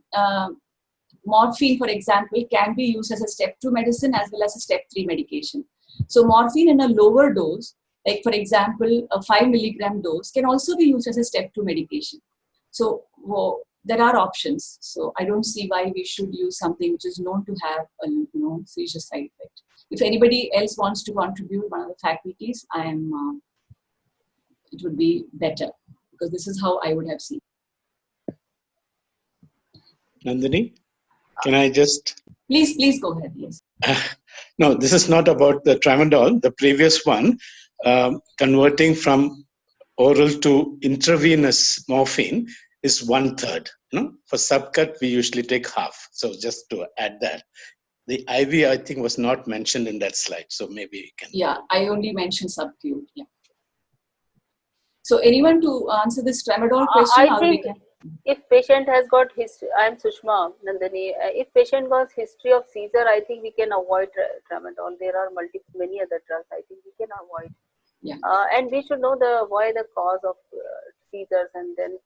morphine, for example, can be used as a step 2 medicine as well as a step 3 medication. So morphine in a lower dose, like for example, a 5 milligram dose, can also be used as a step 2 medication. So there are options. So I don't see why we should use something which is known to have a seizure side effect. If anybody else wants to contribute, one of the faculties, it would be better, because this is how I would have seen. Nandini, can I just? Please go ahead. Yes. No, this is not about the tramadol. The previous one, converting from oral to intravenous morphine is 1/3. No? For subcut, we usually take half. So just to add that. The IV, I think, was not mentioned in that slide. So maybe we can. Yeah, I only mentioned subQ. Yeah. So anyone to answer this tramadol question? I think if patient has got history, I am Sushma Nandini. If patient got history of seizure, I think we can avoid tramadol. There are many other drugs. I think we can avoid. Yeah. And we should know why the cause of seizures, and then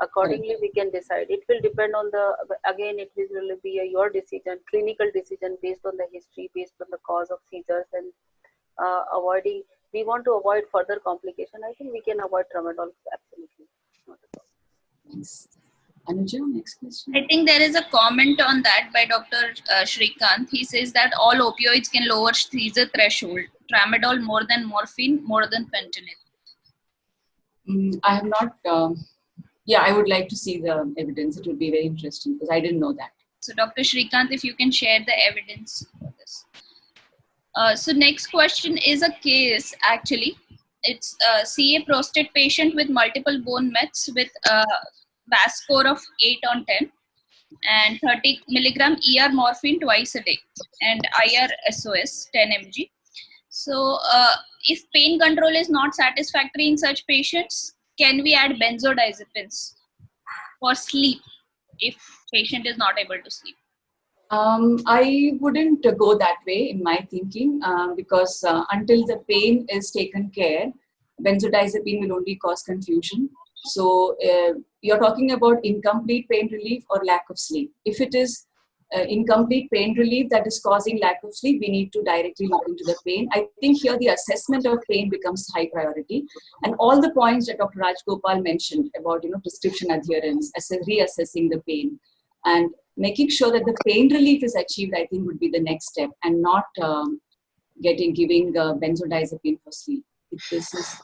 accordingly we can decide. It will depend on it will be your decision, clinical decision based on the history, based on the cause of seizures, and avoiding. We want to avoid further complication. I think we can avoid tramadol absolutely. Not at all. Thanks. Anuja, next question. I think there is a comment on that by Dr. Shrikant. He says that all opioids can lower seizure threshold. Tramadol more than morphine, more than fentanyl. I have not. I would like to see the evidence. It would be very interesting, because I didn't know that. So Dr. Shrikant, if you can share the evidence for this. So next question is a case actually. It's a CA prostate patient with multiple bone mets with a VAS score of 8 on 10 and 30 milligram ER morphine twice a day and IR SOS 10 mg. So if pain control is not satisfactory in such patients, can we add benzodiazepines for sleep if patient is not able to sleep? I wouldn't go that way in my thinking, because until the pain is taken care, benzodiazepine will only cause confusion. So you're talking about incomplete pain relief or lack of sleep. If it is incomplete pain relief that is causing lack of sleep, we need to directly look into the pain. I think here the assessment of pain becomes high priority, and all the points that Dr. Rajgopal mentioned about prescription adherence, reassessing the pain, and making sure that the pain relief is achieved, I think would be the next step, and not giving benzodiazepine for sleep. This is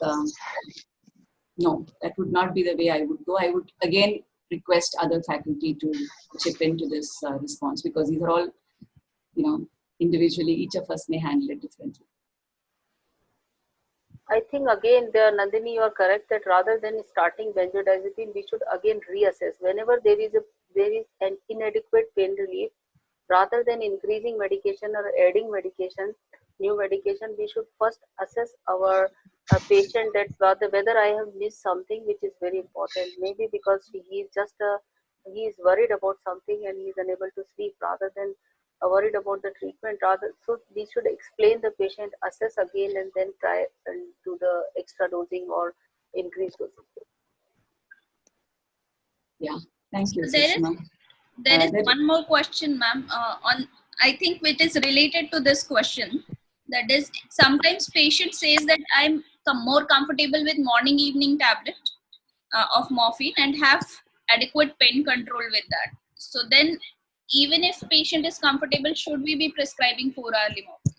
no, that would not be the way I would go. I would again request other faculty to chip into this response, because these are all, individually, each of us may handle it differently. I think again, Nandini, you are correct that rather than starting benzodiazepine, we should again reassess. Whenever there is an inadequate pain relief, rather than increasing medication or adding medication, new medication, we should first assess our patient that whether I have missed something which is very important. Maybe because he is worried about something and he is unable to sleep, rather than worried about the treatment. So we should explain the patient, assess again, and then try and do the extra dosing or increase dosing. Yeah, thank you. There is one more question, ma'am, I think which is related to this question. That is, sometimes patient says that I'm more comfortable with morning evening tablet of morphine and have adequate pain control with that. So then even if patient is comfortable, should we be prescribing 4-hourly morphine?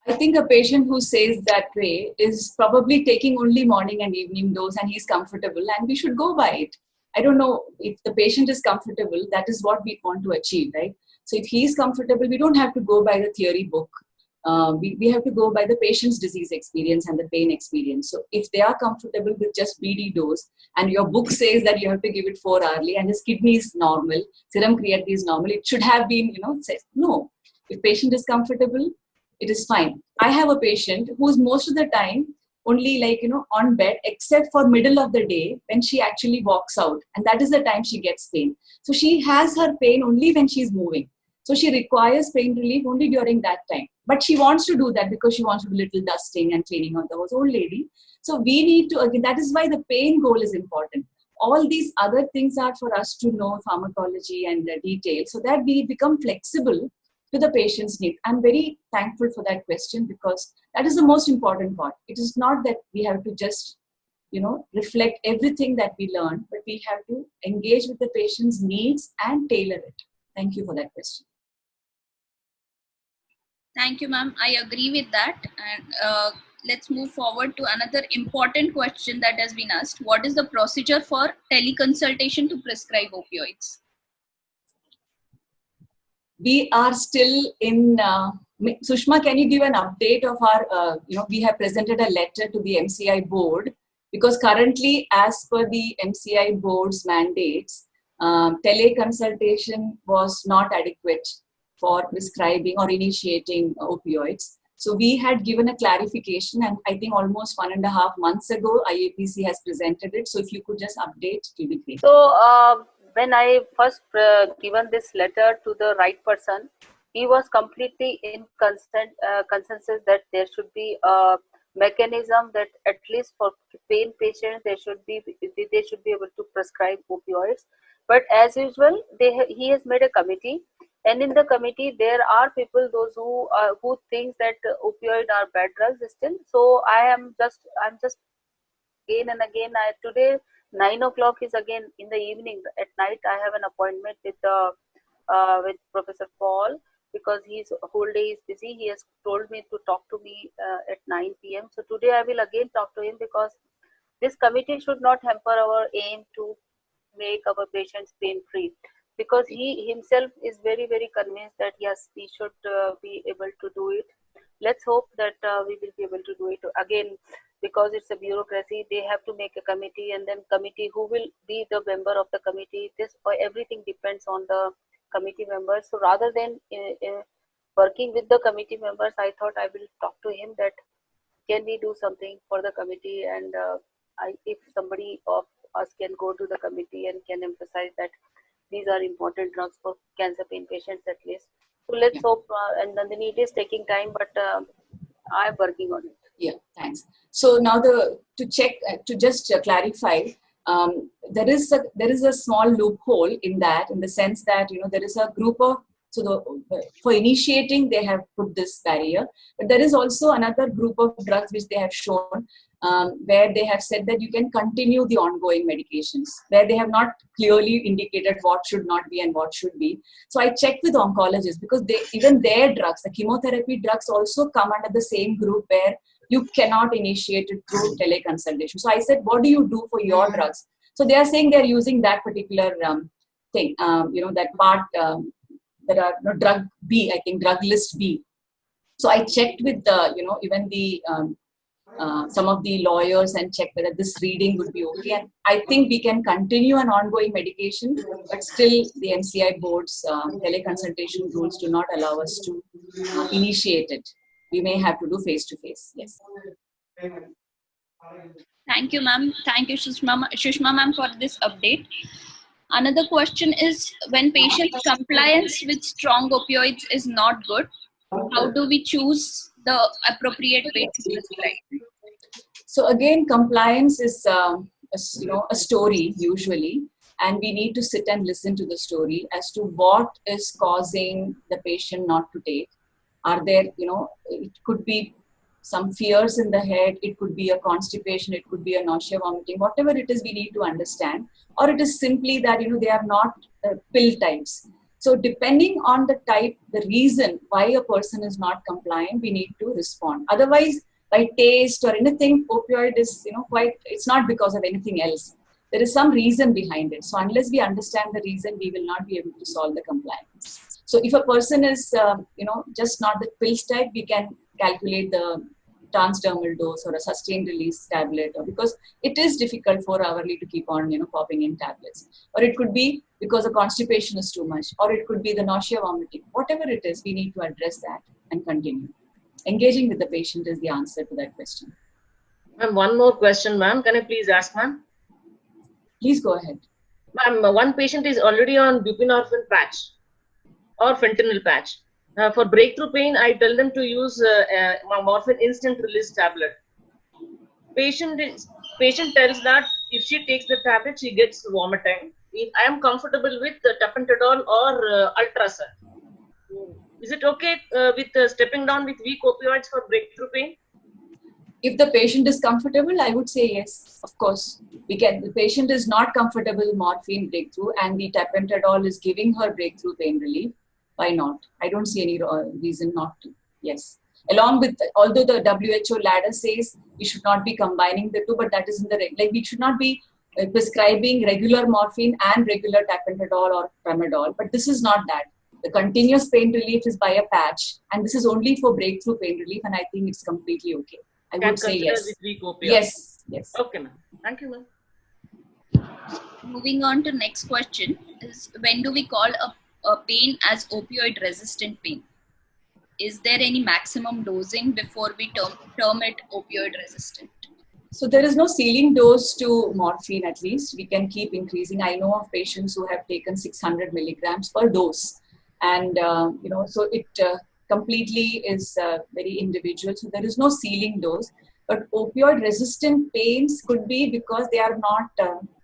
I think a patient who says that way is probably taking only morning and evening dose and he's comfortable, and we should go by it. I don't know if the patient is comfortable, that is what we want to achieve, right? So if he's comfortable, we don't have to go by the theory book. We have to go by the patient's disease experience and the pain experience. So if they are comfortable with just BD dose and your book says that you have to give it 4-hourly and his kidney is normal, serum creatinine is normal, it should have been, said no. If patient is comfortable, it is fine. I have a patient who's most of the time only on bed, except for middle of the day when she actually walks out, and that is the time she gets pain. So she has her pain only when she's moving. So she requires pain relief only during that time. But she wants to do that because she wants to do little dusting and cleaning on the old lady. So we need to, again, that is why the pain goal is important. All these other things are for us to know pharmacology and detail so that we become flexible to the patient's need. I'm very thankful for that question because that is the most important part. It is not that we have to just, reflect everything that we learn, but we have to engage with the patient's needs and tailor it. Thank you for that question. Thank you, ma'am. I agree with that. And let's move forward to another important question that has been asked. What is the procedure for teleconsultation to prescribe opioids? We are still in, Sushma, can you give an update of our, we have presented a letter to the MCI board because currently as per the MCI board's mandates, teleconsultation was not adequate for prescribing or initiating opioids. So we had given a clarification, and I think almost 1.5 months ago, IAPC has presented it. So if you could just update, it will be great. So when I first given this letter to the right person, he was completely in consensus that there should be a mechanism that at least for pain patients they should be able to prescribe opioids. But as usual, he has made a committee. And in the committee, there are people, those who think that opioid are bad drugs still. So I'm just again and again. Today 9 o'clock is again in the evening. At night, I have an appointment with Professor Paul because his whole day is busy. He has told me to talk to me at 9 p.m. So today I will again talk to him because this committee should not hamper our aim to make our patients pain free. Because he himself is very, very convinced that yes, we should be able to do it. Let's hope that we will be able to do it. Again, because it's a bureaucracy, they have to make a committee, and then committee, who will be the member of the committee, everything depends on the committee members. So rather than working with the committee members, I thought I will talk to him that can we do something for the committee, and if somebody of us can go to the committee and can emphasize that these are important drugs for cancer pain patients at least. So let's hope, and Nandini, it is taking time, but I'm working on it. Yeah, thanks. So now to just clarify, there is a small loophole in the sense that there is a group of, for initiating they have put this barrier, but there is also another group of drugs which they have shown where they have said that you can continue the ongoing medications, where they have not clearly indicated what should not be and what should be. So I checked with oncologists because even their drugs, the chemotherapy drugs, also come under the same group where you cannot initiate it through teleconsultation. So I said, what do you do for your drugs? So they are saying they're using that particular thing, that part, there are drug B, I think drug list B. So I checked with even the some of the lawyers and checked whether this reading would be okay. And I think we can continue an ongoing medication, but still the MCI board's teleconsultation rules do not allow us to initiate it. We may have to do face-to-face. Yes. Thank you, ma'am. Thank you, Sushma ma'am, for this update. Another question is, when patient compliance with strong opioids is not good, how do we choose the appropriate way to prescribe? So again, compliance is a story usually, and we need to sit and listen to the story as to what is causing the patient not to take. Are there, it could be some fears in the head, it could be a constipation, it could be a nausea, vomiting, whatever it is, we need to understand. Or it is simply that, they are not pill types. So depending on the type, the reason why a person is not compliant, we need to respond. Otherwise, by taste or anything, opioid is, it's not because of anything else. There is some reason behind it. So unless we understand the reason, we will not be able to solve the compliance. So if a person is, just not the pills type, we can calculate the transdermal dose or a sustained release tablet, or because it is difficult for hourly to keep on, popping in tablets. Or it could be because the constipation is too much, or it could be the nausea, vomiting. Whatever it is, we need to address that and continue. Engaging with the patient is the answer to that question. Ma'am, one more question, ma'am. Can I please ask, ma'am? Please go ahead. Ma'am, one patient is already on buprenorphine patch or fentanyl patch. For breakthrough pain, I tell them to use morphine instant release tablet. Patient tells that if she takes the tablet, she gets vomiting. I am comfortable with tapentadol or ultrason. Is it okay with stepping down with weak opioids for breakthrough pain? If the patient is comfortable, I would say yes, of course. The patient is not comfortable with morphine breakthrough and the tapentadol is giving her breakthrough pain relief. Why not? I don't see any reason not to. Yes. Along with, although the WHO ladder says we should not be combining the two, but that is in the, we should not be prescribing regular morphine and regular tapentadol or tramadol, but this is not that. The continuous pain relief is by a patch, and this is only for breakthrough pain relief, and I think it's completely okay. I would say yes. With weak opioids. Yes, yes. Okay, ma'am. Thank you, ma'am. Moving on to next question is, when do we call a pain as opioid resistant pain? Is there any maximum dosing before we term it opioid resistant? So there is no ceiling dose to morphine, at least. We can keep increasing. I know of patients who have taken 600 milligrams per dose. And, so it completely is very individual. So there is no ceiling dose. But opioid resistant pains could be because they are not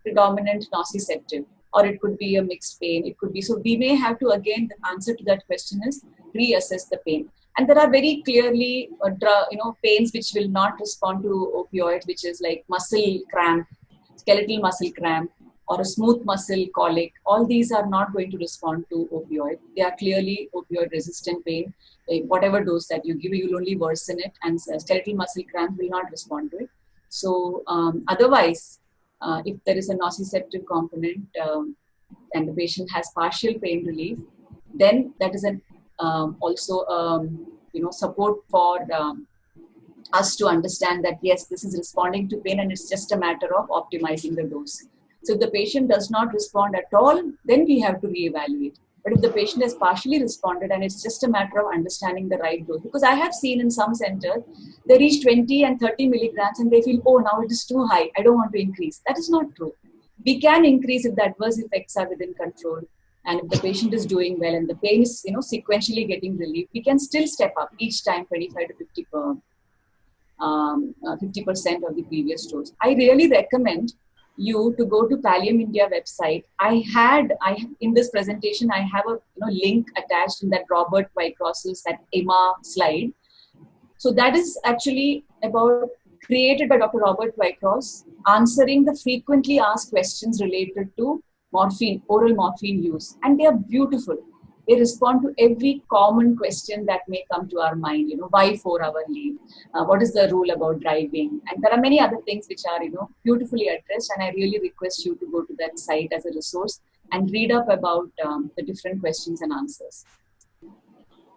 predominant nociceptive, or it could be a mixed pain. It could be. So we may have to, again, the answer to that question is reassess the pain. And there are very clearly, pains which will not respond to opioids, which is like muscle cramp, skeletal muscle cramp, or a smooth muscle colic. All these are not going to respond to opioid. They are clearly opioid resistant pain. Whatever dose that you give, you will only worsen it, and skeletal muscle cramp will not respond to it. So otherwise, if there is a nociceptive component and the patient has partial pain relief, then that is an also support for us to understand that yes, this is responding to pain and it's just a matter of optimizing the dose. So if the patient does not respond at all, then we have to reevaluate. But if the patient has partially responded and it's just a matter of understanding the right dose, because I have seen in some centers, they reach 20 and 30 milligrams and they feel, oh, now it is too high, I don't want to increase. That is not true. We can increase if the adverse effects are within control. And if the patient is doing well and the pain is, sequentially getting relief, we can still step up each time 25 to 50% of the previous dose. I really recommend you to go to Pallium India website. In this presentation, I have a link attached in that Robert Wycross's, that EMA slide. So that is actually created by Dr. Robert Wycross, answering the frequently asked questions related to morphine, oral morphine use. And they are beautiful. They respond to every common question that may come to our mind. Why 4-hour leave? What is the rule about driving? And there are many other things which are, beautifully addressed. And I really request you to go to that site as a resource and read up about the different questions and answers.